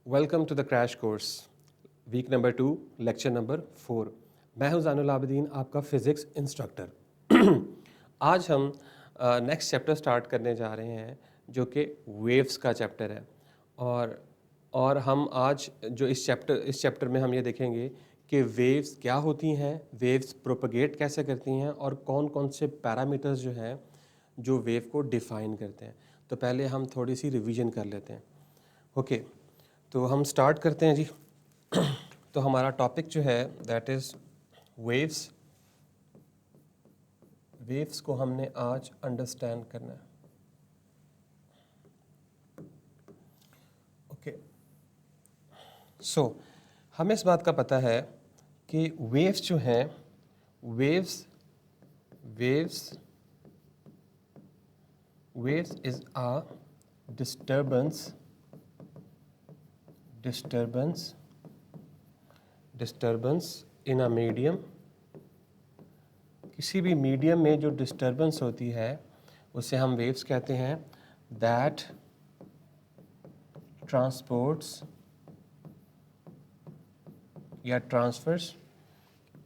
Welcome to the crash course week number 2 lecture number 4। मैं हूं ज़ानुल आबिदीन, आपका फ़िज़िक्स इंस्ट्रक्टर। आज हम नेक्स्ट चैप्टर स्टार्ट करने जा रहे हैं जो कि वेव्स का चैप्टर है। और हम आज जो इस चैप्टर में हम ये देखेंगे कि वेव्स क्या होती हैं, वेव्स प्रोपगेट कैसे करती हैं और कौन कौन से पैरामीटर्स जो हैं जो वेव को डिफ़ाइन करते हैं। तो पहले हम थोड़ी सी रिवीजन कर लेते हैं। ओके, तो हम स्टार्ट करते हैं जी। तो हमारा टॉपिक जो है दैट इज़ वेव्स। वेव्स को हमने आज अंडरस्टैंड करना है। ओके, सो हमें इस बात का पता है कि वेव्स जो हैं, waves waves waves is a disturbance in a medium. किसी भी मीडियम में जो डिस्टर्बेंस होती है उसे हम वेव्स कहते हैं। दैट ट्रांसपोर्ट्स या transfers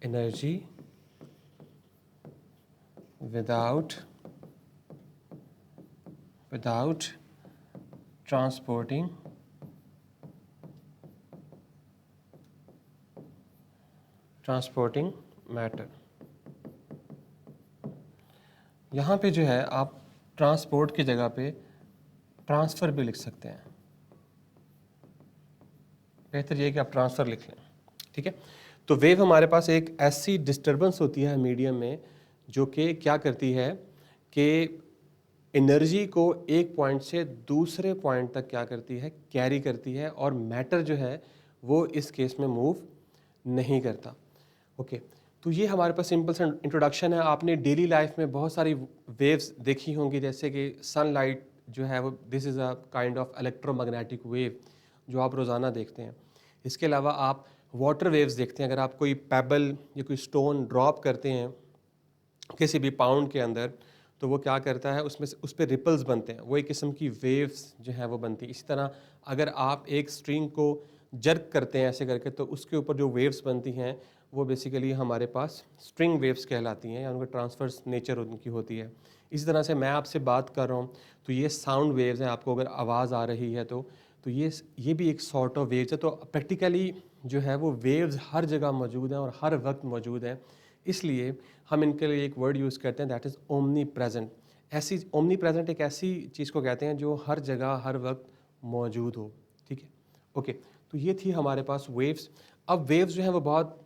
energy without transporting matter. यहाँ पे जो है आप ट्रांसपोर्ट की जगह पे ट्रांसफ़र भी लिख सकते हैं। बेहतर ये है कि आप ट्रांसफ़र लिख लें, ठीक है। तो वेव हमारे पास एक ऐसी डिस्टर्बेंस होती है मीडियम में जो कि क्या करती है कि एनर्जी को एक पॉइंट से दूसरे पॉइंट तक क्या करती है, कैरी करती है, और मैटर जो है वो इस केस में मूव नहीं करता। ओके, तो ये हमारे पास सिंपल सा इंट्रोडक्शन है। आपने डेली लाइफ में बहुत सारी वेव्स देखी होंगी, जैसे कि सनलाइट जो है वो this is a kind of electromagnetic wave जो आप रोज़ाना देखते हैं। इसके अलावा आप वाटर वेव्स देखते हैं। अगर आप कोई पेबल या कोई स्टोन ड्रॉप करते हैं किसी भी पाउंड के अंदर, तो वो क्या करता है, उसमें से उस पर रिपल्स बनते हैं, वो एक किस्म की वेव्स जो है वो बनती है। इसी तरह अगर आप एक स्ट्रिंग को जर्क करते हैं ऐसे करके, तो उसके ऊपर जो वेव्स बनती हैं वो बेसिकली हमारे पास स्ट्रिंग वेव्स कहलाती हैं, या उनका ट्रांसफर्स नेचर उनकी होती है। इसी तरह से मैं आपसे बात कर रहा हूँ तो ये साउंड वेव्स हैं। आपको अगर आवाज़ आ रही है तो ये भी एक सॉर्ट ऑफ वेव्स है। तो प्रैक्टिकली जो है वो वेव्स हर जगह मौजूद हैं और हर वक्त मौजूद हैं। इसलिए हम इनके लिए एक वर्ड यूज़ करते हैं दैट इज़ ओमनी प्रेजेंट। ऐसी ओमनी प्रेजेंट एक ऐसी चीज़ को कहते हैं जो हर जगह हर वक्त मौजूद हो, ठीक है। ओके, तो ये थी हमारे पास वेव्स। अब वेव्स जो हैं वो बहुत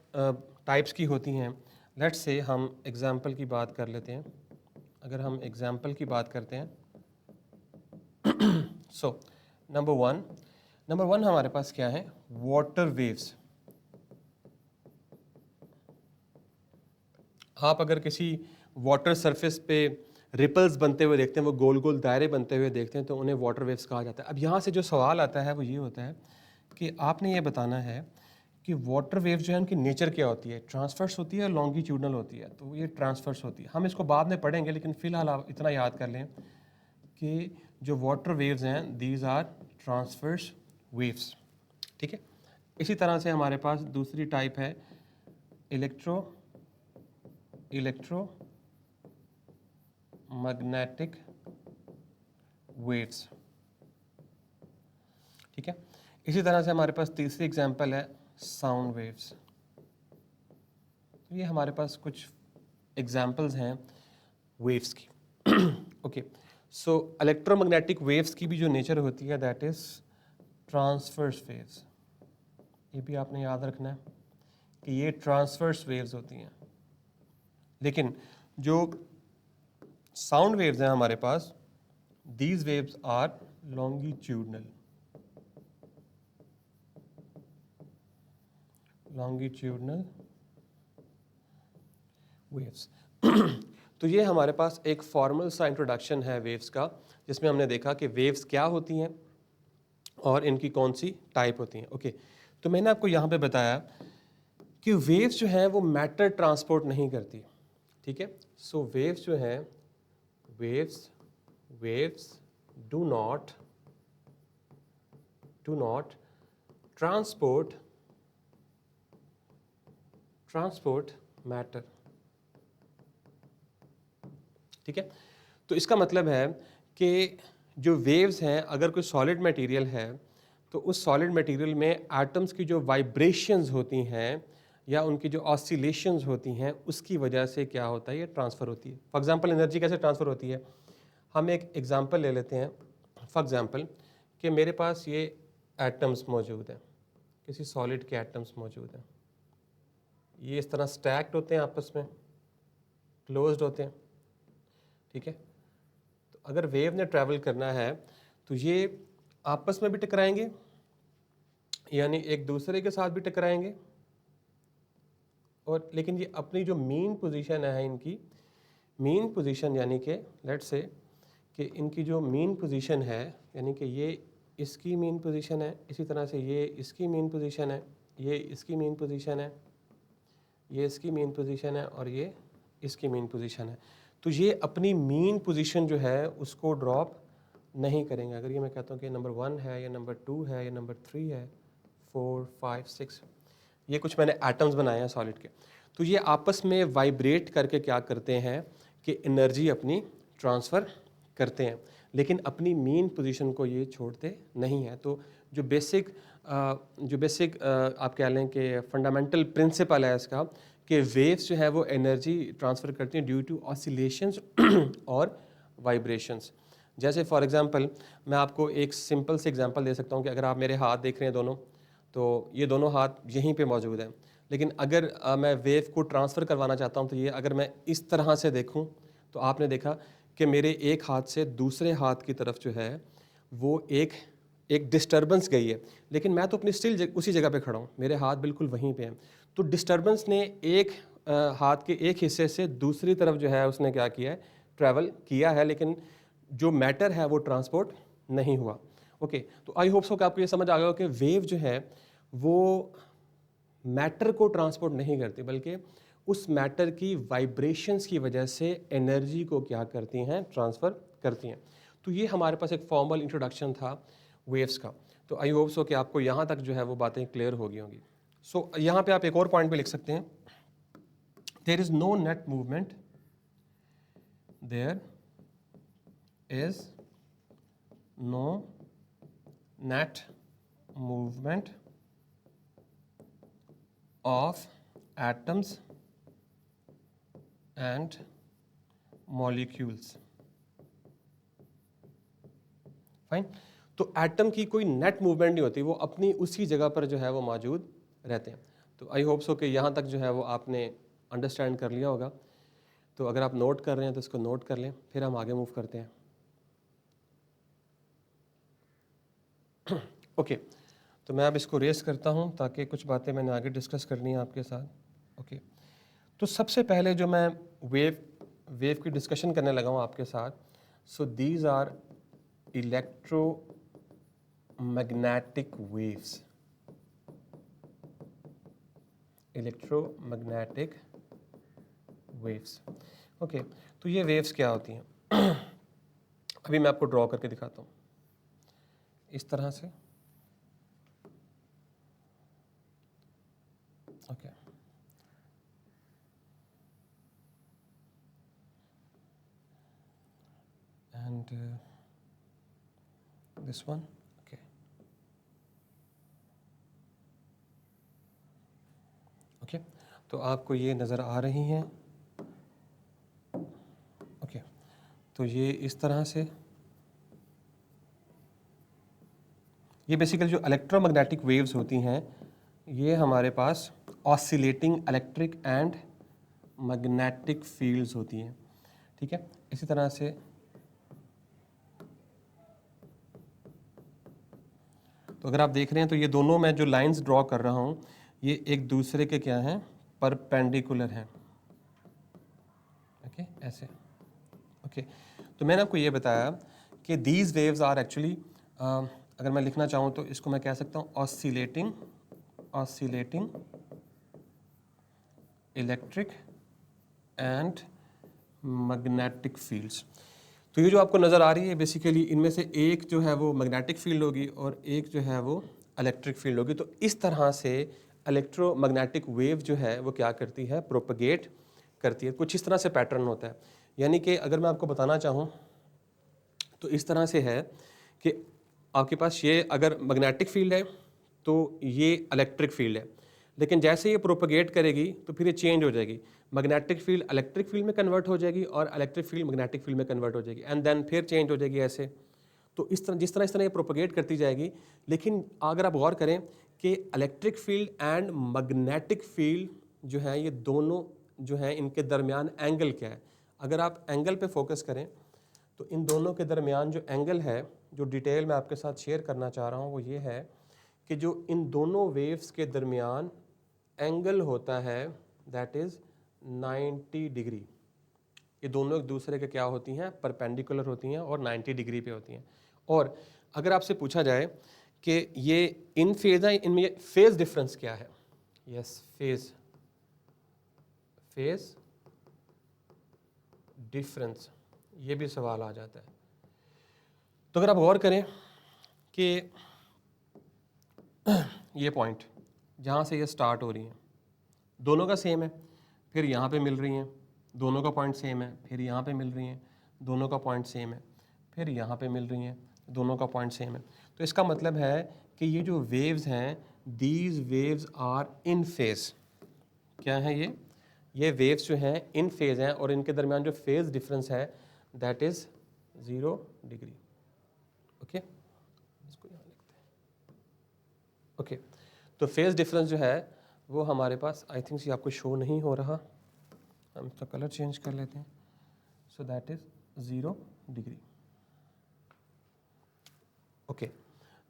टाइप्स की होती हैं। लेट्स से हम एग्जांपल की बात कर लेते हैं। अगर हम एग्जांपल की बात करते हैं सो नंबर वन हमारे पास क्या है, वाटर वेव्स। आप अगर किसी वाटर सरफेस पे रिपल्स बनते हुए देखते हैं, वो गोल गोल दायरे बनते हुए देखते हैं, तो उन्हें वाटर वेव्स कहा जाता है। अब यहाँ से जो सवाल आता है वो ये होता है कि आपने ये बताना है कि वाटर वेव जो है उनकी नेचर क्या होती है, ट्रांसफर्स होती है, लॉन्गिट्यूडनल होती है। तो ये ट्रांसफर्स होती है, हम इसको बाद में पढ़ेंगे, लेकिन फ़िलहाल आप इतना याद कर लें कि जो वाटर वेव्स हैं दीज आर ट्रांसफर्स वेव्स, ठीक है। इसी तरह से हमारे पास दूसरी टाइप है इलेक्ट्रोमैग्नेटिक वेव्स, ठीक है। इसी तरह से हमारे पास तीसरी एग्जांपल है साउंड वेव्स। तो ये हमारे पास कुछ एग्जांपल्स हैं वेव्स की। ओके, सो इलेक्ट्रोमैग्नेटिक वेव्स की भी जो नेचर होती है दैट इज ट्रांसवर्स वेव्स। ये भी आपने याद रखना है कि ये ट्रांसवर्स वेव्स होती हैं। लेकिन जो साउंड वेव्स हैं हमारे पास, these waves are longitudinal waves. तो ये हमारे पास एक फॉर्मल सा इंट्रोडक्शन है वेव्स का, जिसमें हमने देखा कि वेव्स क्या होती हैं और इनकी कौन सी टाइप होती हैं। ओके, तो मैंने आपको यहाँ पे बताया कि वेव्स जो है वो मैटर ट्रांसपोर्ट नहीं करती, ठीक है। सो वेव्स जो है waves do not transport matter. ठीक है, तो इसका मतलब है कि जो वेव्स हैं, अगर कोई सॉलिड मटेरियल है तो उस सॉलिड मटेरियल में एटम्स की जो वाइब्रेशंस होती हैं या उनकी जो ऑसिलेशंस होती हैं उसकी वजह से क्या होता है, ये ट्रांसफ़र होती है। फॉर एग्जांपल एनर्जी कैसे ट्रांसफ़र होती है, हम एक एग्जांपल ले लेते हैं। फॉर एग्जांपल कि मेरे पास ये एटम्स मौजूद हैं, किसी सॉलिड के एटम्स मौजूद हैं, ये इस तरह स्टैक्ड होते हैं, आपस में क्लोज्ड होते हैं। ठीक है, तो अगर वेव ने ट्रैवल करना है तो ये आपस में भी टकराएंगे, यानी एक दूसरे के साथ भी टकराएंगे, और लेकिन ये अपनी जो मेन पोजीशन है, इनकी मेन पोजीशन यानी कि लेट्स से कि इनकी जो मेन पोजीशन है, यानी कि ये इसकी मेन पोजीशन है, इसी तरह से ये इसकी मेन पोजीशन है, ये इसकी मेन पोजीशन है, ये इसकी मेन पोजीशन है, और ये इसकी मेन पोजीशन है। तो ये अपनी मेन पोजीशन जो है उसको ड्रॉप नहीं करेंगे। अगर ये मैं कहता हूँ कि नंबर 1 है, या नंबर 2 है, या नंबर 3 है, 4, 5, 6, ये कुछ मैंने एटम्स बनाए हैं सॉलिड के, तो ये आपस में वाइब्रेट करके क्या करते हैं कि एनर्जी अपनी ट्रांसफ़र करते हैं, लेकिन अपनी मेन पोजीशन को ये छोड़ते नहीं हैं। तो जो बेसिक आप कह लें कि फंडामेंटल प्रिंसिपल है इसका कि वेव्स जो है वो एनर्जी ट्रांसफ़र करती हैं ड्यू टू ऑसिलेशंस और वाइब्रेशंस। जैसे फॉर एग्जांपल मैं आपको एक सिंपल से एग्जांपल दे सकता हूँ कि अगर आप मेरे हाथ देख रहे हैं दोनों, तो ये दोनों हाथ यहीं पे मौजूद हैं, लेकिन अगर मैं वेव को ट्रांसफ़र करवाना चाहता हूँ तो ये अगर मैं इस तरह से देखूँ तो आपने देखा कि मेरे एक हाथ से दूसरे हाथ की तरफ जो है वो एक डिस्टर्बेंस गई है, लेकिन मैं तो अपनी स्टिल उसी जगह पे खड़ा हूँ, मेरे हाथ बिल्कुल वहीं पे हैं। तो डिस्टर्बेंस ने एक हाथ के एक हिस्से से दूसरी तरफ जो है उसने क्या किया है, ट्रैवल किया है, लेकिन जो मैटर है वो ट्रांसपोर्ट नहीं हुआ। ओके, तो आई होप सो कि आपको ये समझ आ गया कि वेव जो है वो मैटर को ट्रांसपोर्ट नहीं करती, बल्कि उस मैटर की वाइब्रेशंस की वजह से एनर्जी को क्या करती हैं, ट्रांसफ़र करती हैं। तो ये हमारे पास एक फॉर्मल इंट्रोडक्शन था वेव्स का। तो आई होप सो कि आपको यहाँ तक जो है वो बातें क्लियर हो गई होंगी। सो यहाँ पे आप एक और पॉइंट भी लिख सकते हैं, there is no net movement, there is no net movement of atoms and molecules. Fine, तो एटम की कोई नेट मूवमेंट नहीं होती, वो अपनी उसी जगह पर जो है वो मौजूद रहते हैं। तो आई होप सो कि यहाँ तक जो है वो आपने अंडरस्टैंड कर लिया होगा। तो अगर आप नोट कर रहे हैं तो इसको नोट कर लें, फिर हम आगे मूव करते हैं। ओके, तो मैं अब इसको रेस करता हूँ ताकि कुछ बातें मैंने आगे डिस्कस करनी है आपके साथ। ओके, तो सबसे पहले जो मैं वेव की डिस्कशन करने लगा हूँ आपके साथ, so these are electromagnetic waves. Electromagnetic waves. Okay, तो ये वेव्स क्या होती हैं अभी मैं आपको ड्रॉ करके दिखाता हूँ इस तरह से। Okay, and this one. Okay, okay, तो आपको ये नज़र आ रही हैं। ओके, तो ये इस तरह से, ये बेसिकली जो इलेक्ट्रोमैग्नेटिक वेव्स होती हैं ये हमारे पास oscillating electric and magnetic fields होती हैं। ठीक है, इसी तरह से तो अगर आप देख रहे हैं तो ये दोनों मैं जो लाइंस ड्रॉ कर रहा हूँ ये एक दूसरे के क्या हैं, परपेंडिकुलर हैं। ओके, ऐसे। ओके, तो मैंने आपको ये बताया कि दीज वेव्स आर एक्चुअली, अगर मैं लिखना चाहूँ तो इसको मैं कह सकता हूँ oscillating electric and magnetic fields. तो ये जो आपको नज़र आ रही है बेसिकली इनमें से एक जो है वो मैग्नेटिक फील्ड होगी और एक जो है वो इलेक्ट्रिक फील्ड होगी। तो इस तरह से इलेक्ट्रोमैग्नेटिक वेव जो है वो क्या करती है, प्रोपगेट करती है। कुछ इस तरह से पैटर्न होता है। यानी कि अगर मैं आपको बताना चाहूँ तो इस तरह से है कि आपके पास ये अगर मैग्नेटिक फील्ड है तो ये इलेक्ट्रिक फील्ड है, लेकिन जैसे ये प्रोपगेट करेगी तो फिर ये चेंज हो जाएगी। मैग्नेटिक फील्ड इलेक्ट्रिक फील्ड में कन्वर्ट हो जाएगी और इलेक्ट्रिक फील्ड मैग्नेटिक फील्ड में कन्वर्ट हो जाएगी, एंड देन फिर चेंज हो जाएगी ऐसे। तो इस तरह ये प्रोपगेट करती जाएगी। लेकिन अगर आप गौर करें कि electric field and magnetic field जो है ये दोनों जो है इनके दरमियान एंगल क्या है, अगर आप एंगल पे फोकस करें तो इन दोनों के दरमियान जो एंगल है, जो डिटेल मैं आपके साथ शेयर करना चाह रहा हूँ वो ये है कि जो इन दोनों वेव्स के दरमियान एंगल होता है दैट इज़ 90 डिग्री। ये दोनों एक दूसरे के क्या होती हैं, परपेंडिकुलर होती हैं और 90 डिग्री पे होती हैं। और अगर आपसे पूछा जाए कि ये इन फेज है, इनमें फेज डिफरेंस क्या है, यस फेज डिफरेंस, ये भी सवाल आ जाता है। तो अगर आप गौर करें कि ये पॉइंट जहाँ से ये स्टार्ट हो रही हैं दोनों का सेम है, फिर यहाँ पे मिल रही हैं, दोनों का पॉइंट सेम है, फिर यहाँ पे मिल रही हैं, दोनों का पॉइंट सेम है, फिर यहाँ पे मिल रही हैं, दोनों का पॉइंट सेम है। तो इसका मतलब है कि ये जो वेव्स हैं, these waves are in phase. क्या है ये वेव्स जो हैं इन फेज हैं और इनके दरमियान जो फेज डिफरेंस है दैट इज 0 डिग्री। ओके, इसको यहाँ लिखते हैं। ओके, तो फेज डिफरेंस जो है वो हमारे पास, आई थिंक ये आपको शो नहीं हो रहा, हम इसका कलर चेंज कर लेते हैं। So that is 0 degree. Okay,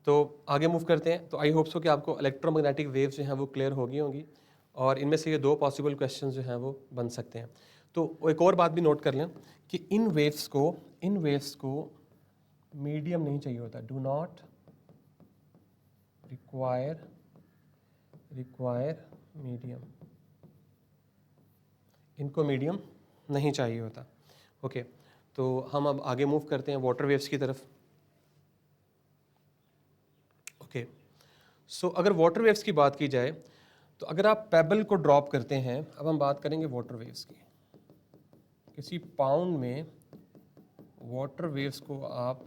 तो आगे मूव करते हैं। तो आई होप सो कि आपको इलेक्ट्रोमैग्नेटिक वेव्स जो हैं वो क्लियर हो गई होंगी और इनमें से ये 2 पॉसिबल क्वेश्चंस जो हैं वो बन सकते हैं। तो एक और बात भी नोट कर लें कि इन वेव्स को मीडियम नहीं चाहिए होता। डू नॉट रिक्वायर मीडियम, इनको मीडियम नहीं चाहिए होता। ओके, तो हम अब आगे मूव करते हैं वाटर वेव्स की तरफ। ओके, सो अगर वाटर वेव्स की बात की जाए तो अगर आप पेबल को ड्रॉप करते हैं, अब हम बात करेंगे वाटर वेव्स की। किसी पाउंड में वाटर वेव्स को आप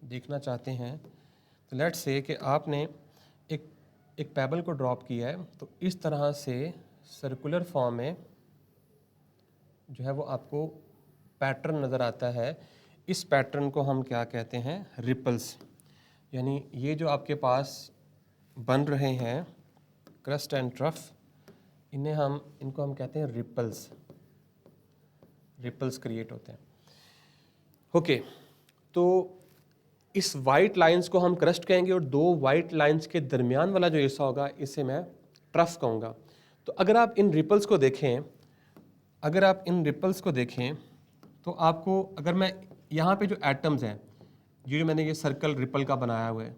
देखना चाहते हैं तो लेट्स से कि आपने एक पेबल को ड्रॉप किया है, तो इस तरह से सर्कुलर फॉर्म में जो है वो आपको पैटर्न नज़र आता है। इस पैटर्न को हम क्या कहते हैं, रिपल्स। यानी ये जो आपके पास बन रहे हैं क्रस्ट एंड ट्रफ, इनको हम कहते हैं रिपल्स क्रिएट होते हैं। ओके, तो इस वाइट लाइंस को हम क्रस्ट कहेंगे और 2 वाइट लाइंस के दरमियान वाला जो हिस्सा होगा इसे मैं ट्रफ कहूँगा। तो अगर आप इन रिपल्स को देखें तो आपको, अगर मैं यहाँ पे जो एटम्स हैं, ये जो मैंने ये सर्कल रिपल का बनाया हुआ है,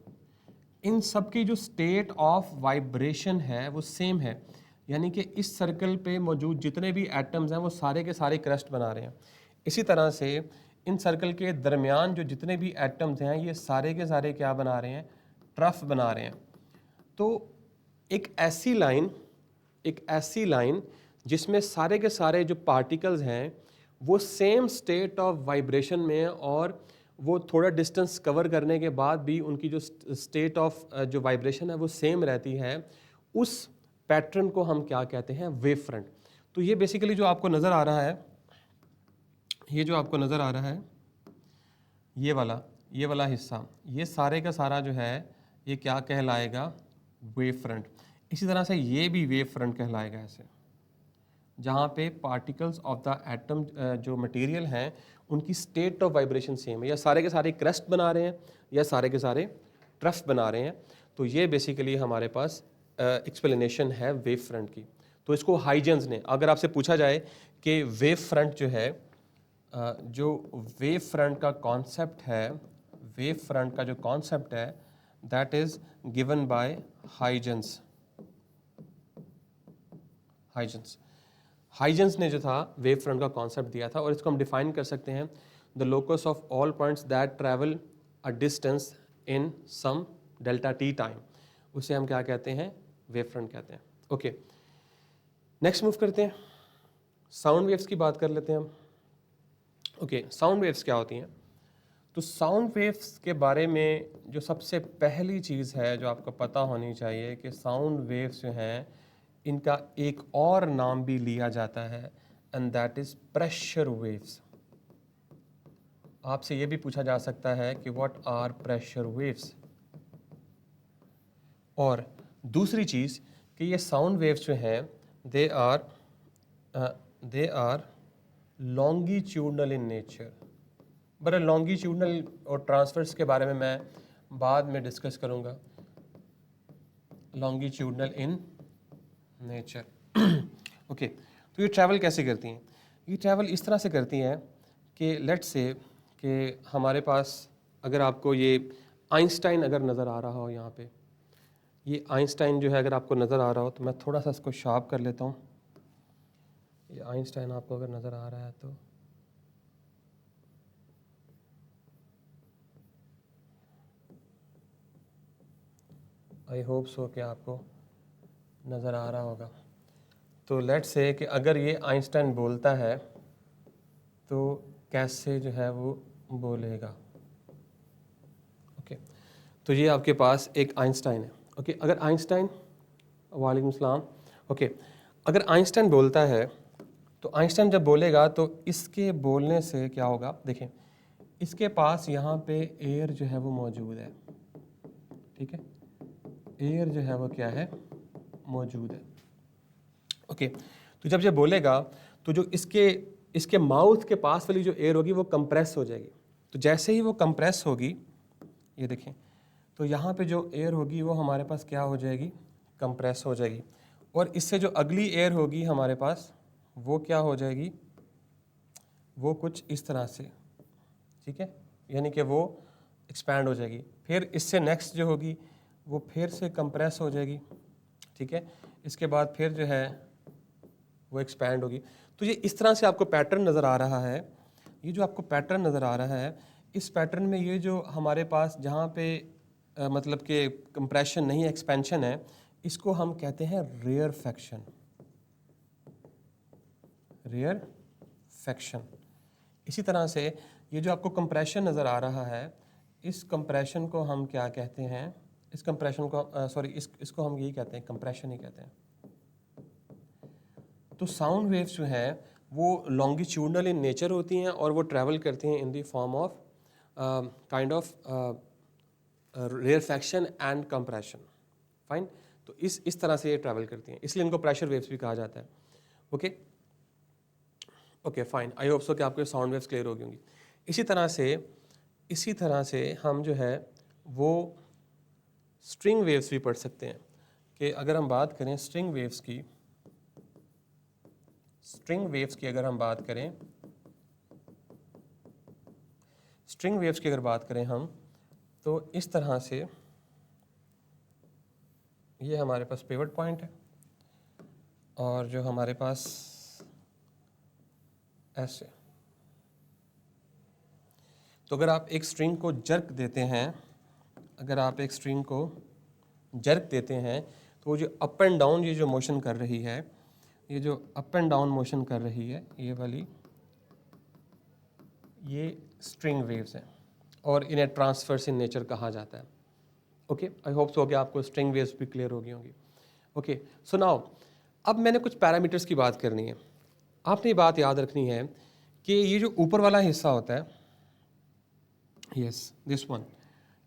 इन सब की जो स्टेट ऑफ वाइब्रेशन है वो सेम है। यानी कि इस सर्कल पे मौजूद जितने भी एटम्स हैं वो सारे के सारे क्रस्ट बना रहे हैं। इसी तरह से इन सर्कल के दरमियान जो जितने भी एटम्स हैं ये सारे के सारे क्या बना रहे हैं, ट्रफ बना रहे हैं। तो एक ऐसी लाइन जिसमें सारे के सारे जो पार्टिकल्स हैं वो सेम स्टेट ऑफ वाइब्रेशन में, और वो थोड़ा डिस्टेंस कवर करने के बाद भी उनकी जो स्टेट ऑफ जो वाइब्रेशन है वो सेम रहती है, उस पैटर्न को हम क्या कहते हैं, वेव फ्रंट। तो ये बेसिकली जो आपको नज़र आ रहा है, ये वाला हिस्सा, ये सारे का सारा जो है ये क्या कहलाएगा, वेव फ्रंट। इसी तरह से ये भी वेव फ्रंट कहलाएगा ऐसे, जहाँ पे पार्टिकल्स ऑफ द एटम जो मटेरियल हैं उनकी स्टेट ऑफ वाइब्रेशन सेम है, या सारे के सारे क्रस्ट बना रहे हैं या सारे के सारे ट्रफ बना रहे हैं। तो ये बेसिकली हमारे पास एक्सप्लेनेशन है वेव फ्रंट की। तो इसको हाइजेंस ने, अगर आपसे पूछा जाए कि वेव फ्रंट जो है, जो वेव फ्रंट का कॉन्सेप्ट है that is given by Huygens ने जो था वेव फ्रंट का कॉन्सेप्ट दिया था, और इसको हम डिफाइन कर सकते हैं, the locus of all points that travel a distance in some delta t time. उसे हम क्या कहते हैं, वेव फ्रंट कहते हैं। ओके, नेक्स्ट मूव करते हैं, साउंड वेव्स की बात कर लेते हैं हम। ओके, साउंड वेव्स क्या होती हैं? तो साउंड वेव्स के बारे में जो सबसे पहली चीज़ है जो आपको पता होनी चाहिए कि साउंड वेव्स जो हैं इनका एक और नाम भी लिया जाता है, and that is pressure waves. आपसे ये भी पूछा जा सकता है कि व्हाट आर प्रेशर वेव्स। और दूसरी चीज़ कि ये साउंड वेव्स जो हैं they are longitudinal in nature. But longitudinal और ट्रांसफर्स के बारे में मैं बाद में डिस्कस करूँगा। Longitudinal in nature. ओके, तो ये ट्रैवल कैसे करती हैं? ये ट्रैवल इस तरह से करती हैं कि लेट्स से कि हमारे पास, अगर आपको ये आइंस्टाइन अगर नज़र आ रहा हो यहाँ पे, ये आइंस्टाइन जो है अगर आपको नज़र आ रहा हो तो मैं थोड़ा सा इसको शार्प कर लेता हूँ। ये आइंस्टाइन आपको अगर नज़र आ रहा है तो आई होप सो कि आपको नज़र आ रहा होगा। तो लेट्स से कि अगर ये आइंस्टाइन बोलता है तो कैसे जो है वो बोलेगा। ओके, तो ये आपके पास एक आइंस्टाइन है। ओके, अगर आइंस्टाइन, वालेकुम सलाम। ओके, अगर आइंस्टाइन बोलता है तो आइंस्टाइन जब बोलेगा तो इसके बोलने से क्या होगा, देखें इसके पास यहाँ पे एयर जो है वो मौजूद है, ठीक है, एयर जो है वो क्या है, मौजूद है। ओके, तो जब ये बोलेगा तो जो इसके माउथ के पास वाली जो एयर होगी वो कंप्रेस हो जाएगी। तो जैसे ही वो कंप्रेस होगी, ये देखें, तो यहाँ पे जो एयर होगी वो हमारे पास क्या हो जाएगी, कंप्रेस हो जाएगी। और इससे जो अगली एयर होगी हमारे पास वो क्या हो जाएगी, वो कुछ इस तरह से, ठीक है, यानी कि वो एक्सपैंड हो जाएगी। फिर इससे नेक्स्ट जो होगी वो फिर से कंप्रेस हो जाएगी, ठीक है, इसके बाद फिर जो है वो एक्सपैंड होगी। तो ये इस तरह से आपको पैटर्न नज़र आ रहा है। ये जो आपको पैटर्न नज़र आ रहा है, इस पैटर्न में ये जो हमारे पास जहाँ पे मतलब कि कंप्रेशन नहीं है, एक्सपेंशन है, इसको हम कहते हैं रेयरफैक्शन। रेयरफैक्शन। इसी तरह से ये जो आपको कंप्रेशन नज़र आ रहा है, इस कंप्रेशन को हम क्या कहते हैं, इस कंप्रेशन को सॉरी इसको हम यही कहते हैं, कंप्रेशन ही कहते हैं। तो साउंड वेव्स जो है वो लॉन्गिट्यूडनल इन नेचर होती हैं और वो ट्रैवल करती हैं in the form of kind of rarefaction and compression. Fine, तो इस तरह से ये ट्रैवल करती हैं, इसलिए इनको प्रेशर वेव्स भी कहा जाता है। Okay okay fine, I hope so कि आपको साउंड वेव्स क्लियर होगी होंगी। इसी तरह से हम जो है वो स्ट्रिंग वेव्स भी पढ़ सकते हैं। कि अगर हम बात करें स्ट्रिंग वेव्स की, अगर हम बात करें, स्ट्रिंग वेव्स की अगर बात करें हम, तो इस तरह से ये हमारे पास पिवट पॉइंट है और जो हमारे पास ऐसे, तो अगर आप एक स्ट्रिंग को जर्क देते हैं, अगर आप एक स्ट्रिंग को जर्क देते हैं तो वो जो अप एंड डाउन ये जो मोशन कर रही है, ये जो अप एंड डाउन मोशन कर रही है, ये वाली, ये स्ट्रिंग वेव्स हैं और इन्हें ट्रांसफर्स इन नेचर कहा जाता है। ओके, आई होप सो कि आपको स्ट्रिंग वेव्स भी क्लियर होगी होंगी। ओके, सो नाउ अब मैंने कुछ पैरामीटर्स की बात करनी है। आपने ये बात याद रखनी है कि ये जो ऊपर वाला हिस्सा होता है, यस दिस वन,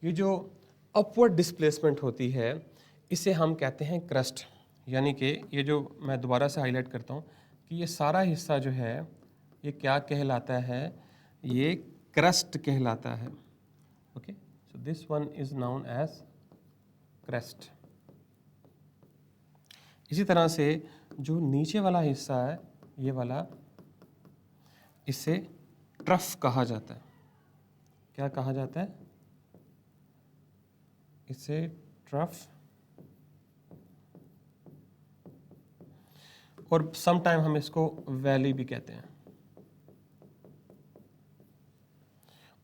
ये जो अपवर्ड डिस्प्लेसमेंट होती है इसे हम कहते हैं क्रस्ट। यानी कि ये जो मैं दोबारा से हाईलाइट करता हूँ कि ये सारा हिस्सा जो है ये क्या कहलाता है, ये क्रस्ट कहलाता है। Okay, so this one is known as crust. इसी तरह से जो नीचे वाला हिस्सा है ये वाला, इसे ट्रफ कहा जाता है। क्या कहा जाता है? इसे ट्रफ, और सम टाइम हम इसको वैली भी कहते हैं।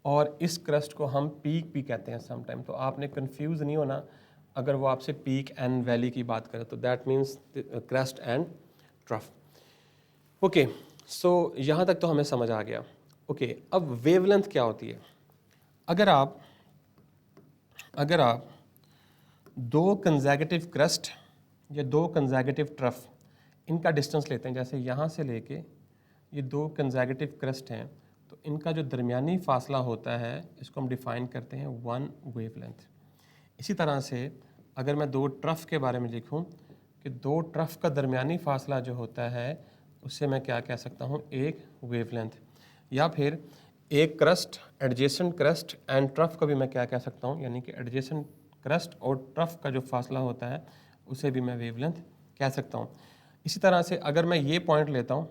और इस क्रस्ट को हम पीक भी कहते हैं सम टाइम। तो आपने कंफ्यूज नहीं होना, अगर वो आपसे पीक एंड वैली की बात करें तो that means crest and trough. Okay, so यहाँ तक तो हमें समझ आ गया। ओके, अब वेवलेंथ क्या होती है? अगर आप दो कंसेक्यूटिव क्रस्ट या दो कंसेक्यूटिव ट्रफ इनका डिस्टेंस लेते हैं, जैसे यहाँ से लेके ये दो कंसेक्यूटिव क्रस्ट हैं, तो इनका जो दरमियानी फासला होता है इसको हम डिफाइन करते हैं 1 वेवलेंथ। इसी तरह से अगर मैं दो ट्रफ के बारे में लिखूं कि दो ट्रफ का दरमियानी फासला जो होता है उससे मैं क्या कह सकता हूं, एक वेवलेंथ। या फिर एक crust, adjacent crust and trough को भी मैं क्या कह सकता हूं, यानी कि एडजेसेंट क्रस्ट और ट्रफ का जो फासला होता है उसे भी मैं वेवलेंथ कह सकता हूं। इसी तरह से अगर मैं ये पॉइंट लेता हूं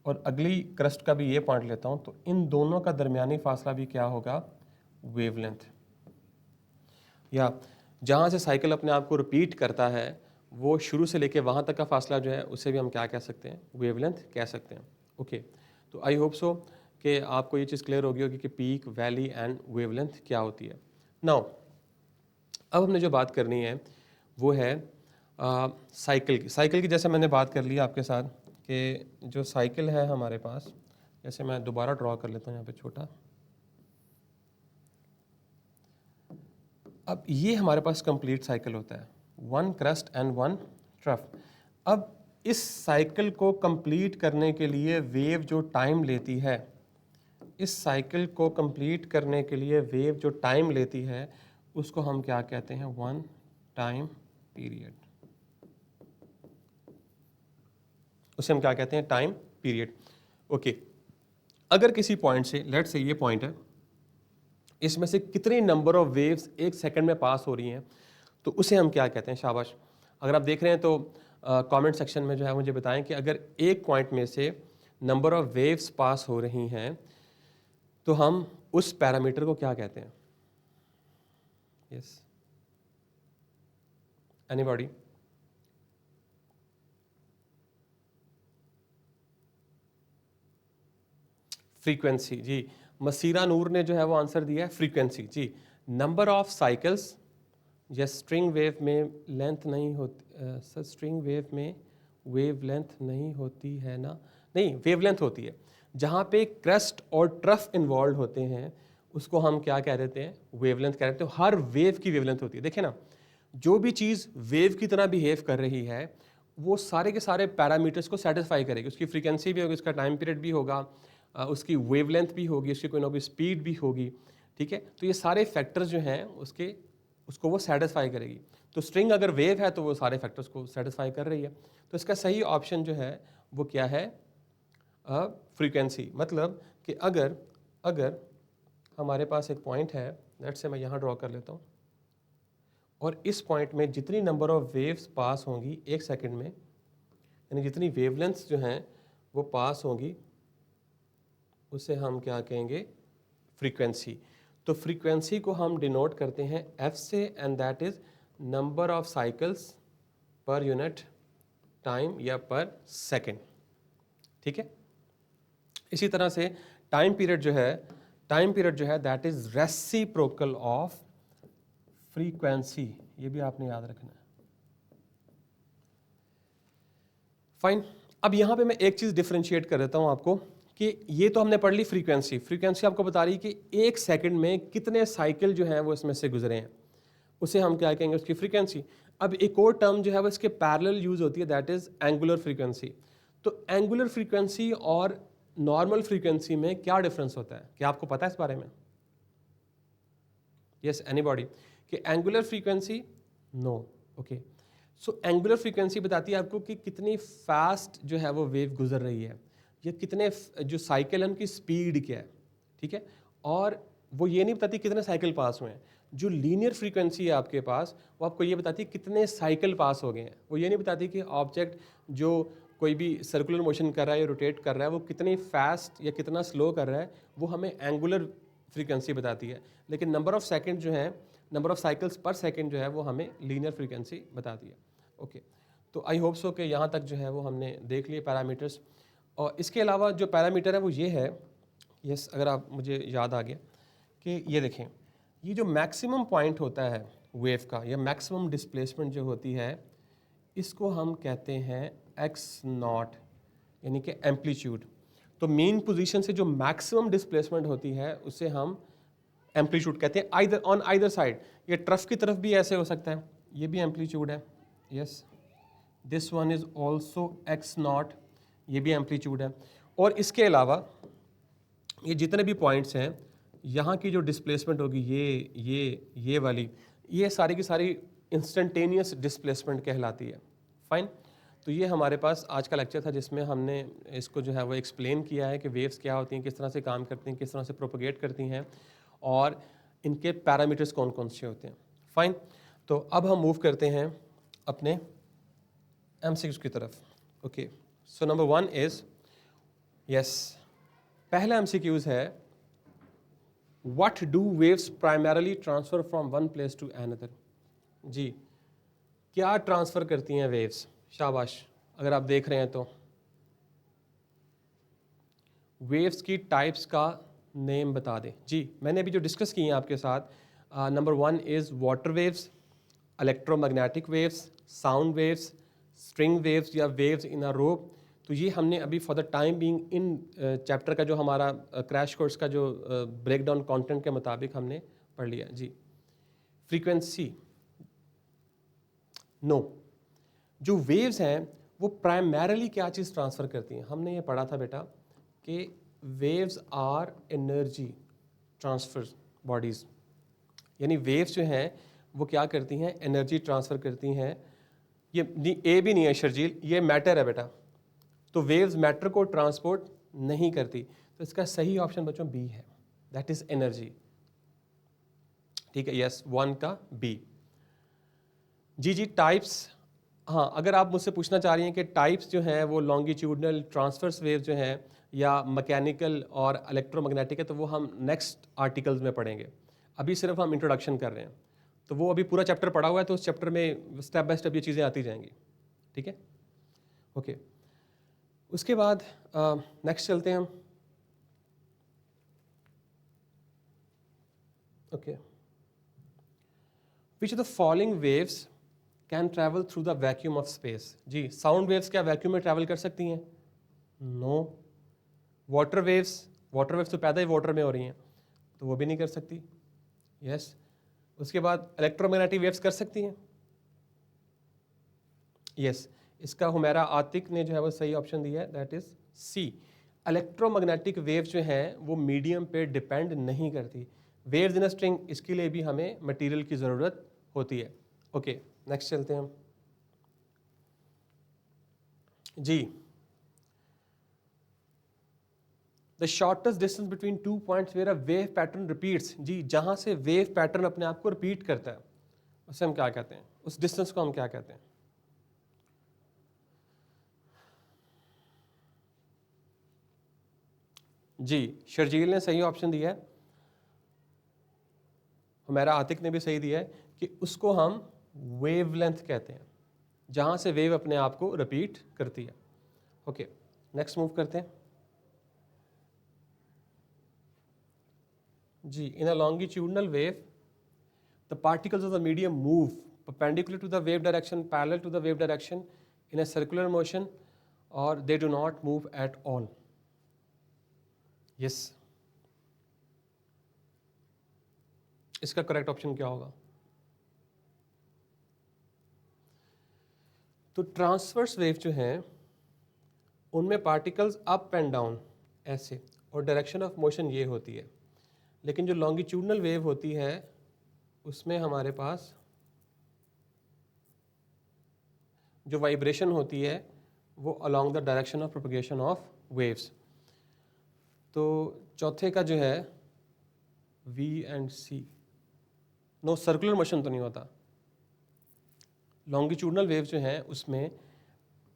और अगली क्रस्ट का भी ये पॉइंट लेता हूं, तो इन दोनों का दरमियानी फासला भी क्या होगा, वेवलेंथ। या जहाँ से साइकिल अपने आप को रिपीट करता है वो शुरू से लेके वहाँ तक का फासला जो है उसे भी हम क्या कह सकते हैं, वेवलेंथ कह सकते हैं। ओके, तो आई होप सो कि आपको ये चीज़ क्लियर होगी होगी कि पीक, वैली एंड वेवलेंथ क्या होती है। नाउ अब हमने जो बात करनी है वो है साइकिल की। साइकिल की जैसे मैंने बात कर ली आपके साथ कि जो साइकिल है हमारे पास, जैसे मैं दोबारा ड्रॉ कर लेता हूँ यहाँ पे छोटा। अब ये हमारे पास कंप्लीट साइकिल होता है, 1 क्रस्ट एंड 1 ट्रफ। अब इस साइकिल को कंप्लीट करने के लिए वेव जो टाइम लेती है, इस साइकिल को कंप्लीट करने के लिए वेव जो टाइम लेती है उसको हम क्या कहते हैं, 1 टाइम पीरियड। उसे हम क्या कहते हैं, टाइम पीरियड। ओके, अगर किसी पॉइंट से, लेट्स से ये पॉइंट है, इसमें से कितनी नंबर ऑफ वेव्स एक सेकंड में पास हो रही हैं तो उसे हम क्या कहते हैं, शाबाश। अगर आप देख रहे हैं तो कमेंट सेक्शन में जो है मुझे बताएं कि अगर एक पॉइंट में से नंबर ऑफ वेव्स पास हो रही हैं तो हम उस पैरामीटर को क्या कहते हैं। Yes, anybody? फ्रीक्वेंसी जी, मसीरा नूर ने जो है वो आंसर दिया है फ्रीक्वेंसी जी। नंबर ऑफ साइकिल्स, या स्ट्रिंग वेव में लेंथ नहीं होती, सर स्ट्रिंग वेव में वेव लेंथ नहीं होती है ना, नहीं वेव लेंथ होती है। जहाँ पे क्रस्ट और ट्रफ इन्वॉल्व होते हैं उसको हम क्या कह देते हैं, वेवलेंथ कह देते हैं। हर वेव की वेवलेंथ होती है। देखिए ना, जो भी चीज़ वेव की तरह बिहेव कर रही है वो सारे के सारे पैरामीटर्स को सेटिस्फाई करेगी। उसकी फ्रीक्वेंसी भी होगी, उसका टाइम पीरियड भी होगा, उसकी वेवलेंथ भी होगी, उसकी कोई ना कोई स्पीड भी होगी, ठीक है। तो ये सारे फैक्टर्स जो हैं उसको वो सेटिस्फाई करेगी। तो स्ट्रिंग अगर वेव है तो वो सारे फैक्टर्स को सेटिस्फाई कर रही है। तो इसका सही ऑप्शन जो है वो क्या है, फ्रीक्वेंसी। मतलब कि अगर हमारे पास एक पॉइंट है, लेट्स से मैं यहाँ ड्रॉ कर लेता हूँ, और इस पॉइंट में जितनी नंबर ऑफ वेव्स पास होंगी एक सेकंड में, यानी जितनी वेवलेंथ्स जो हैं वो पास होंगी, उसे हम क्या कहेंगे, फ्रीक्वेंसी। तो फ्रीक्वेंसी को हम डिनोट करते हैं एफ से, and that is number of cycles per unit time या पर सेकंड, ठीक है। इसी तरह से टाइम पीरियड जो है that is reciprocal of frequency. ये भी आपने याद रखना है। फाइन, अब यहां पे मैं एक चीज डिफरेंशिएट कर देता हूं आपको कि ये तो हमने पढ़ ली फ्रीक्वेंसी। फ्रीक्वेंसी आपको बता रही कि एक सेकंड में कितने साइकिल जो हैं वो इसमें से गुजरे हैं, उसे हम क्या कहेंगे, उसकी फ्रीक्वेंसी। अब एक और टर्म जो है वो इसके पैरेलल यूज होती है, दैट इज एंगुलर फ्रीक्वेंसी। तो एंगुलर फ्रीक्वेंसी और नॉर्मल फ्रीक्वेंसी में क्या डिफरेंस होता है, क्या आपको पता है इस बारे में? Yes, anybody? कि angular frequency, no, okay. So angular frequency बताती है आपको कि कितनी फास्ट जो है वो वेव गुजर रही है, या कितने जो साइकिल है उनकी स्पीड क्या है, ठीक है। और वो ये नहीं बताती कितने साइकिल पास हुए हैं। जो लीनियर फ्रीक्वेंसी है आपके पास, वो आपको ये बताती है कितने साइकिल पास हो गए हैं। वो ये नहीं बताती कि ऑब्जेक्ट जो कोई भी सर्कुलर मोशन कर रहा है या रोटेट कर रहा है वो कितनी फास्ट या कितना स्लो कर रहा है, वो हमें एंगुलर फ्रीक्वेंसी बताती है। लेकिन नंबर ऑफ सेकंड जो है, नंबर ऑफ साइकिल्स पर सेकंड जो है वो हमें लीनियर फ्रीक्वेंसी बताती है। ओके, तो आई होप सो कि यहाँ तक जो है वो हमने देख लिए पैरामीटर्स। और इसके अलावा जो पैरामीटर है वो ये है, यस, अगर आप मुझे याद आ गया कि ये देखें, ये जो मैक्सिमम पॉइंट होता है वेव का या मैक्सिमम डिस्प्लेसमेंट जो होती है इसको हम कहते हैं एक्स नॉट, यानी कि एम्पलीट्यूड। तो मेन पोजीशन से जो मैक्सिमम डिस्प्लेसमेंट होती है उसे हम एम्पलीट्यूड कहते हैं। आइदर ऑन आइदर साइड, ये ट्रफ की तरफ भी ऐसे हो सकता है, ये भी एम्पलीट्यूड है। Yes, this one is also x not, ये भी एम्पलीट्यूड है। और इसके अलावा ये जितने भी पॉइंट्स हैं, यहाँ की जो डिस्प्लेसमेंट होगी ये वाली, ये सारी की सारी इंस्टेंटेनियस डिस्प्लेसमेंट कहलाती है। फाइन। तो ये हमारे पास आज का लेक्चर था जिसमें हमने इसको जो है वो एक्सप्लेन किया है कि वेव्स क्या होती हैं, किस तरह से काम करती हैं, किस तरह से प्रोपोगेट करती हैं और इनके पैरामीटर्स कौन कौन से होते हैं। फाइन। तो अब हम मूव करते हैं अपने एमसीक्यूज की तरफ। Okay, so number 1 is yes, पहला एमसीक्यूज है what do waves primarily transfer from one place to another. जी, क्या ट्रांसफर करती हैं वेव्स? शाबाश, अगर आप देख रहे हैं तो वेव्स की टाइप्स का नेम बता दें। जी, मैंने अभी जो डिस्कस की हैं आपके साथ, number 1 is water waves, electromagnetic waves, sound waves, string waves या वेव्स इन अ रोप। तो ये हमने अभी for the time being in chapter का जो हमारा क्रैश कोर्स का जो ब्रेकडाउन कंटेंट के मुताबिक हमने पढ़ लिया। जी, फ्रीक्वेंसी, नो, जो वेव्स हैं वो प्राइमरली क्या चीज़ ट्रांसफ़र करती हैं? हमने ये पढ़ा था बेटा कि waves are energy transfer bodies, यानी वेव्स जो हैं वो क्या करती हैं? एनर्जी ट्रांसफ़र करती हैं। ये ए भी नहीं है शर्जील, ये मैटर है बेटा। तो वेव्स मैटर को ट्रांसपोर्ट नहीं करती, तो इसका सही ऑप्शन बच्चों बी है, दैट इज एनर्जी। ठीक है, यस, 1 का बी। जी, टाइप्स, हाँ, अगर आप मुझसे पूछना चाह रही हैं कि टाइप्स जो हैं वो लॉन्गिट्यूडनल ट्रांसफर्स वेव जो हैं या मैकेनिकल और इलेक्ट्रोमैग्नेटिक है, तो वो हम नेक्स्ट आर्टिकल्स में पढ़ेंगे। अभी सिर्फ हम इंट्रोडक्शन कर रहे हैं, तो वो अभी पूरा चैप्टर पढ़ा हुआ है, तो उस चैप्टर में स्टेप बाय स्टेप ये चीज़ें आती जाएंगी। ठीक है, ओके। उसके बाद नेक्स्ट चलते हैं हम। Okay, which of the following waves can travel through the vacuum of space. जी, साउंड वेव्स क्या वैक्यूम में ट्रैवल कर सकती हैं? नो। वाटर वेव्स तो पैदा ही वाटर में हो रही हैं, तो वो भी नहीं कर सकती। यस। उसके बाद इलेक्ट्रोमैग्नेटिक वेव्स कर सकती हैं? यस। इसका हुमैरा आतिक ने जो है वो सही ऑप्शन दिया है, that is C. Electromagnetic waves जो हैं वो मीडियम पे डिपेंड नहीं करती। वेव्स इन अ स्ट्रिंग, इसके लिए भी हमें मटेरियल की ज़रूरत होती है। ओके, नेक्स्ट चलते हैं हम। जी, the shortest distance between 2 points where a wave pattern repeats. जी, जहां से वेव पैटर्न अपने आप को रिपीट करता है उसे हम क्या कहते हैं? उस डिस्टेंस को हम क्या कहते हैं? जी, शर्जील ने सही ऑप्शन दिया है, हमारा आतिक ने भी सही दिया है कि उसको हम वेवलेंथ कहते हैं, जहां से वेव अपने आप को रिपीट करती है। ओके, नेक्स्ट मूव करते हैं। जी, in a longitudinal wave, the particles of the medium move perpendicular to the wave direction, parallel to the wave direction, in a circular motion, or they do not move at all. Yes. इसका correct option क्या होगा? तो transverse wave जो हैं उनमें particles up and down ऐसे, और direction of motion ये होती है। लेकिन जो लॉन्गिट्यूडनल वेव होती है उसमें हमारे पास जो वाइब्रेशन होती है वो along the direction of propagation of waves. तो चौथे का जो है V and C, no, circular motion तो नहीं होता। लॉन्गिट्यूडनल वेव जो है उसमें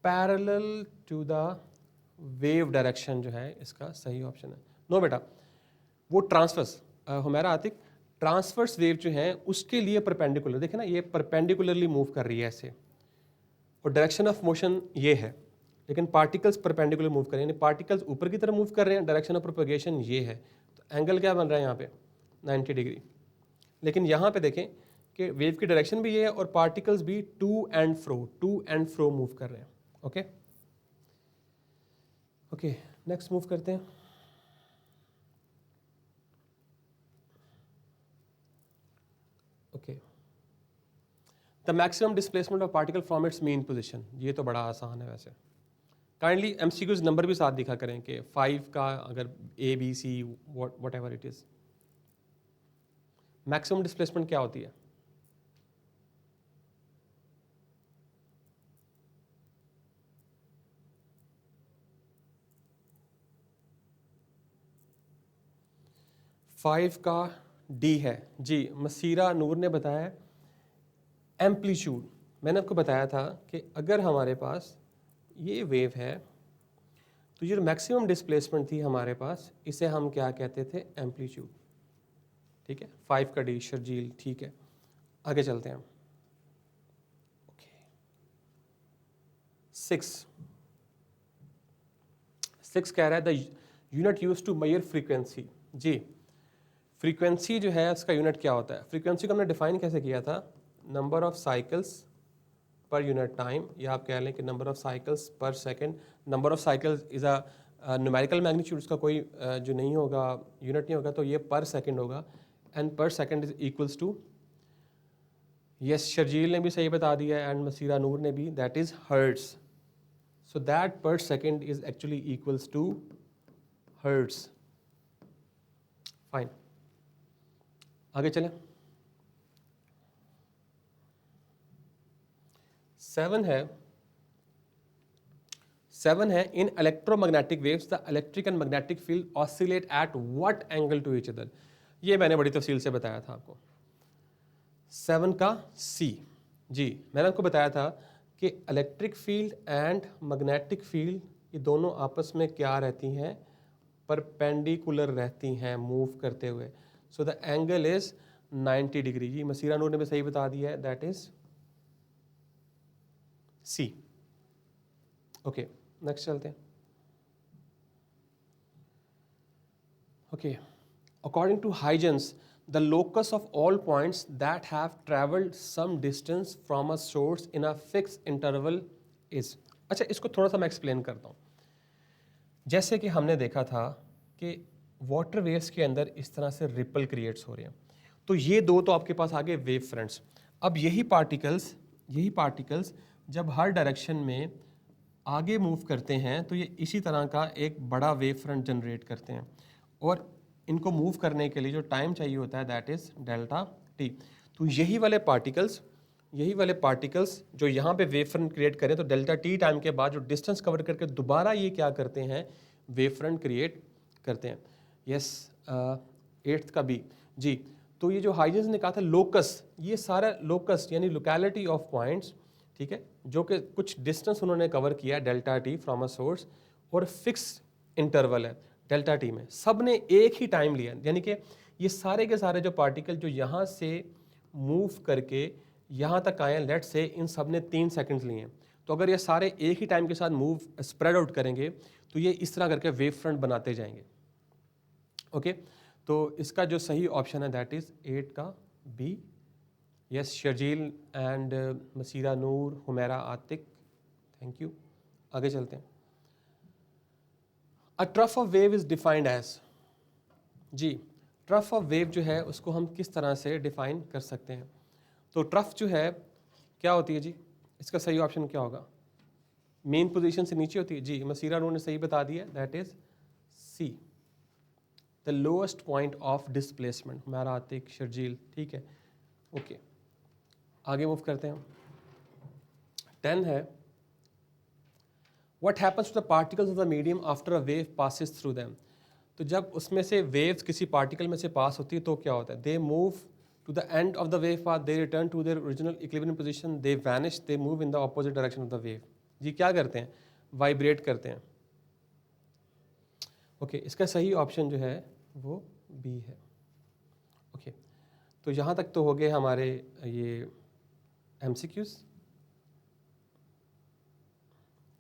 parallel to the wave direction जो है इसका सही ऑप्शन है। नो बेटा, वो ट्रांसवर्स, हमारा आतिक, ट्रांसवर्स वेव जो है उसके लिए परपेंडिकुलर, देखे ना, ये परपेंडिकुलरली मूव कर रही है ऐसे, और डायरेक्शन ऑफ मोशन ये है, लेकिन पार्टिकल्स परपेंडिकुलर मूव कर रहे हैं, यानी पार्टिकल्स ऊपर की तरफ मूव कर रहे हैं, डायरेक्शन ऑफ प्रोपगेशन ये है। तो एंगल क्या बन रहा है यहाँ पे? 90 डिग्री। लेकिन यहाँ पे देखें, कि वेव की डायरेक्शन भी ये है और पार्टिकल्स भी टू एंड फ्रो मूव कर रहे हैं। ओके ओके, नेक्स्ट मूव करते हैं। Okay, the maximum displacement of particle from its main position, ये तो बड़ा आसान है वैसे। काइंडली एमसीक्यूज नंबर भी साथ दिखा करें कि 5 का अगर A B C whatever it is, maximum displacement क्या होती है? फाइव का डी है जी। मसीरा नूर ने बताया एम्पलीट्यूड। मैंने आपको बताया था कि अगर हमारे पास ये वेव है तो ये जो मैक्सिमम डिस्प्लेसमेंट थी हमारे पास, इसे हम क्या कहते थे? एम्पलीट्यूड। ठीक है, 5 का डी शर्जील। ठीक है, आगे चलते हैं। ओके, 6 कह रहा है the unit use to measure frequency. जी, फ्रीक्वेंसी जो है उसका यूनिट क्या होता है? फ्रीक्वेंसी को हमने डिफाइन कैसे किया था? Number of cycles per unit time, या आप कह लें कि नंबर ऑफ साइकिल्स पर second. Number of cycles is a numerical magnitude, उसका कोई जो नहीं होगा, यूनिट नहीं होगा, तो ये पर सेकंड होगा। And per second is equals to, yes Sharjeel ने भी सही बता दिया एंड मसीरा नूर ने भी, that is hertz. So that per second is actually equals to hertz. Fine, आगे चलें। 7 है in electromagnetic waves the electric and magnetic field oscillate at what angle to each other. ये मैंने बड़ी तफसील से बताया था आपको। 7 का सी, जी मैंने आपको बताया था कि electric field and magnetic field ये दोनों आपस में क्या रहती हैं? परपेंडिकुलर रहती हैं, मूव करते हुए। So the angle is 90 degree. जी मसीरा नूर ने भी सही बता दिया है, that is C. Okay, next चलते हैं। Okay, according to Huygens the locus of all points that have travelled some distance from a source in a fix interval is. अच्छा, इसको थोड़ा सा मैं एक्सप्लेन करता हूँ। जैसे कि हमने देखा था कि वाटर वेव्स के अंदर इस तरह से रिपल क्रिएट्स हो रहे हैं, तो ये दो तो आपके पास आ गए वेव फ्रंट्स। अब यही पार्टिकल्स जब हर डायरेक्शन में आगे मूव करते हैं तो ये इसी तरह का एक बड़ा वेव फ्रंट जनरेट करते हैं, और इनको मूव करने के लिए जो टाइम चाहिए होता है दैट इज डेल्टा टी। तो यही वाले पार्टिकल्स जो यहाँ पे वेव फ्रंट क्रिएट करें, तो डेल्टा टी टाइम के बाद जो डिस्टेंस कवर करके दोबारा ये क्या करते हैं? वेव फ्रंट क्रिएट करते हैं। यस, 8th का बी। जी, तो ये जो हाइजेंस ने कहा था लोकस, ये सारा लोकस यानी लोकेलिटी ऑफ पॉइंट्स, ठीक है, जो कि कुछ डिस्टेंस उन्होंने कवर किया delta T from a source, और फिक्स इंटरवल है डेल्टा टी में, सब ने एक ही टाइम लिया। यानी कि ये सारे के सारे जो पार्टिकल जो यहाँ से मूव करके यहाँ तक आए, लेट से इन सब ने 3 सेकंड्स लिए हैं, तो अगर ये सारे एक ही टाइम के साथ मूव स्प्रेड आउट करेंगे तो ये इस तरह करके वेव फ्रंट बनाते जाएंगे। ओके, तो इसका जो सही ऑप्शन है दैट इज 8 का B. Yes Sharjeel and Masira Noor, Humaira Atiq, thank you. आगे चलते हैं। A trough of wave is defined as. जी, ट्रफ ऑफ वेव जो है उसको हम किस तरह से डिफाइन कर सकते हैं? तो ट्रफ जो है क्या होती है जी? इसका सही ऑप्शन क्या होगा? मेन पोजीशन से नीचे होती है। जी मसीरा नूर ने सही बता दिया, that is C, the lowest point of displacement. हमारा आतिक, शर्जील, ठीक है। ओके, आगे मूव करते हैं। 10 है what happens to the particles of the medium after a wave passes through them. तो जब उसमें से वेव्स किसी पार्टिकल में से पास होती है तो क्या होता है? They move to the end of the wave path, they return to their original equilibrium position, they vanish, they move in the opposite direction of the wave. जी क्या करते हैं? वाइब्रेट करते हैं। ओके, इसका सही ऑप्शन जो है वो बी है। ओके, तो यहाँ तक तो हो गए हमारे ये MCQs.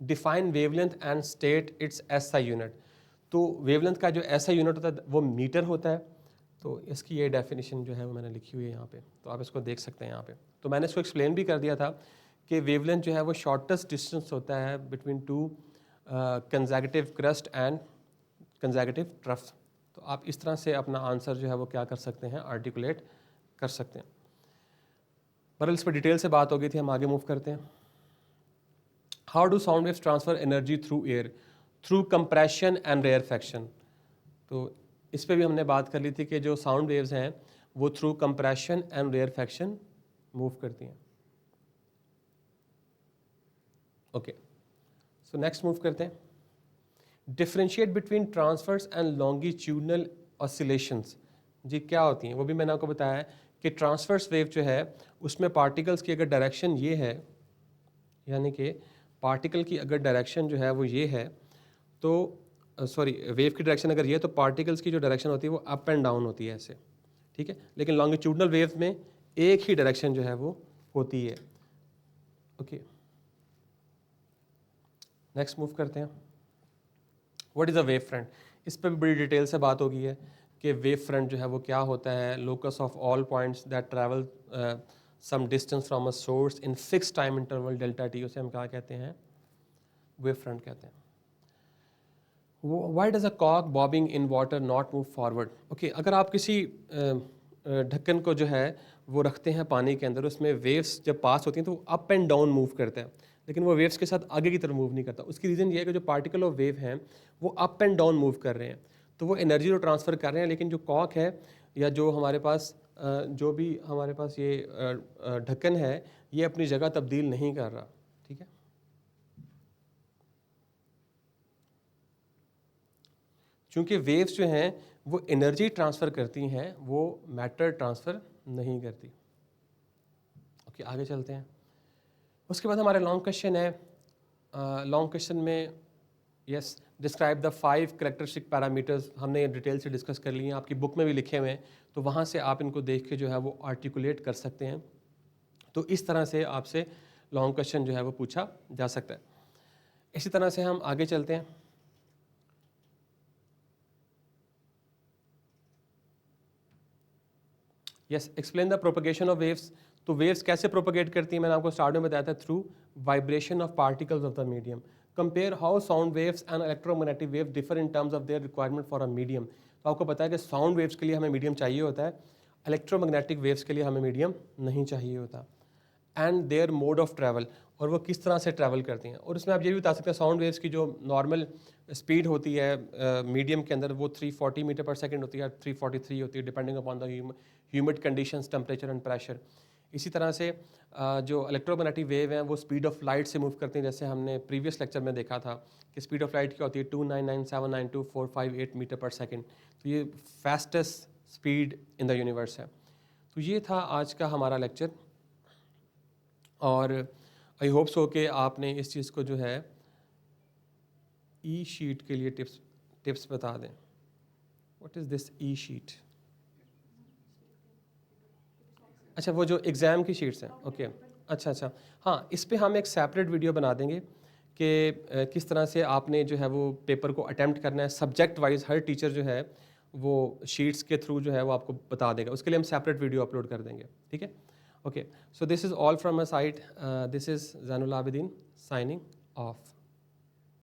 Define wavelength and state it's SI unit. तो वेवलेंथ का जो एसआई यूनिट होता है वो मीटर होता है, तो इसकी ये डेफिनेशन जो है वो मैंने लिखी हुई है यहाँ पे, तो आप इसको देख सकते हैं यहाँ पे। तो मैंने इसको एक्सप्लेन भी कर दिया था कि वेवलेंथ जो है वो शॉर्टेस्ट डिस्टेंस होता है between two consecutive crust and consecutive trough. तो आप इस तरह से अपना आंसर जो है वो क्या कर सकते हैं, आर्टिकुलेट कर सकते हैं। बहरहाल इस पर डिटेल से बात हो गई थी, हम आगे मूव करते हैं। How do sound waves transfer energy through air? Through compression and rarefaction. तो इस पे भी हमने बात कर ली थी कि जो साउंड वेव्स हैं वो through compression and rarefaction move करती हैं। ओके, सो नेक्स्ट मूव करते हैं। Differentiate between transverse and longitudinal oscillations. जी क्या होती हैं वो भी मैंने आपको बताया है कि ट्रांसफर्स वेव जो है उसमें पार्टिकल्स की अगर डायरेक्शन ये है, यानी कि पार्टिकल की अगर डायरेक्शन जो है वो ये है, तो सॉरी वेव की डायरेक्शन अगर ये है तो पार्टिकल्स की जो डायरेक्शन होती है वो अप एंड डाउन होती है ऐसे, ठीक है। लेकिन लॉन्गिट्यूडनल वेव में एक ही डायरेक्शन जो है वो होती है। ओके, नेक्स्ट मूव करते हैं। What is a wave front? इस पर भी बड़ी डिटेल से बात हो गई है कि वेव फ्रंट जो है वो क्या होता है। Locus of all points that travel some distance from a source in fixed time interval delta t, उसे हम क्या कहते हैं, वेव फ्रंट कहते हैं। वाई डज अ कॉक bobbing in water not move forward? Okay, अगर आप किसी ढक्कन को जो है वो रखते हैं पानी के अंदर, उसमें वेव्स जब पास होती हैं तो अप एंड डाउन मूव करते हैं, लेकिन वो वेव्स के साथ आगे की तरफ मूव नहीं करता। उसकी रीज़न ये है कि जो पार्टिकल ऑफ वेव हैं वो अप एंड डाउन मूव कर रहे हैं, तो वो एनर्जी तो ट्रांसफ़र कर रहे हैं, लेकिन जो कॉक है या जो हमारे पास जो भी हमारे पास ये ढक्कन है ये अपनी जगह तब्दील नहीं कर रहा, ठीक है। चूँकि वेव्स जो हैं वो एनर्जी ट्रांसफ़र करती हैं, वो मैटर ट्रांसफ़र नहीं करती। ओके, आगे चलते हैं। उसके बाद हमारे लॉन्ग क्वेश्चन है। लॉन्ग क्वेश्चन में yes, describe the 5 characteristic parameters. हमने डिटेल से डिस्कस कर लिए हैं, आपकी बुक में भी लिखे हुए हैं, तो वहाँ से आप इनको देख के जो है वो आर्टिकुलेट कर सकते हैं। तो इस तरह से आपसे लॉन्ग क्वेश्चन जो है वो पूछा जा सकता है। इसी तरह से हम आगे चलते हैं। Yes, explain the propagation of waves. तो वेव्स कैसे प्रोपगेट करती हैं, मैंने आपको स्टार्ट में बताया था, through vibration of particles of the medium. Compare how sound waves and electromagnetic wave differ in terms of their requirement for a medium. तो आपको पता है कि साउंड वेव्स के लिए हमें मीडियम चाहिए होता है, इलेक्ट्रोमैग्नेटिक वेव्स के लिए हमें मीडियम नहीं चाहिए होता। And their mode of travel, और वो किस तरह से ट्रैवल करती हैं। और इसमें आप ये भी बता सकते हैं साउंड वेव्स की जो नॉर्मल स्पीड होती है मीडियम के अंदर वो 340 मीटर पर सेकंड होती है, 343 होती है, depending upon the humid conditions, temperature and pressure. इसी तरह से जो इलेक्ट्रोमैग्नेटिक वेव हैं वो स्पीड ऑफ लाइट से मूव करती हैं, जैसे हमने प्रीवियस लेक्चर में देखा था कि स्पीड ऑफ लाइट क्या होती है, 299792458 मीटर पर सेकेंड। तो ये fastest speed in the universe है। तो ये था आज का हमारा लेक्चर, और आई होप सो कि आपने इस चीज़ को जो है ई शीट के लिए टिप्स बता दें। What is this E sheet? अच्छा, वो जो एग्ज़ाम की शीट्स हैं, ओके। अच्छा, हाँ, इस पे हम एक सेपरेट वीडियो बना देंगे कि किस तरह से आपने जो है वो पेपर को अटेम्प्ट करना है। सब्जेक्ट वाइज हर टीचर जो है वो शीट्स के थ्रू जो है वो आपको बता देगा, उसके लिए हम सेपरेट वीडियो अपलोड कर देंगे, ठीक है। Okay, so this is all from my side. This is Zainul Abidin signing off.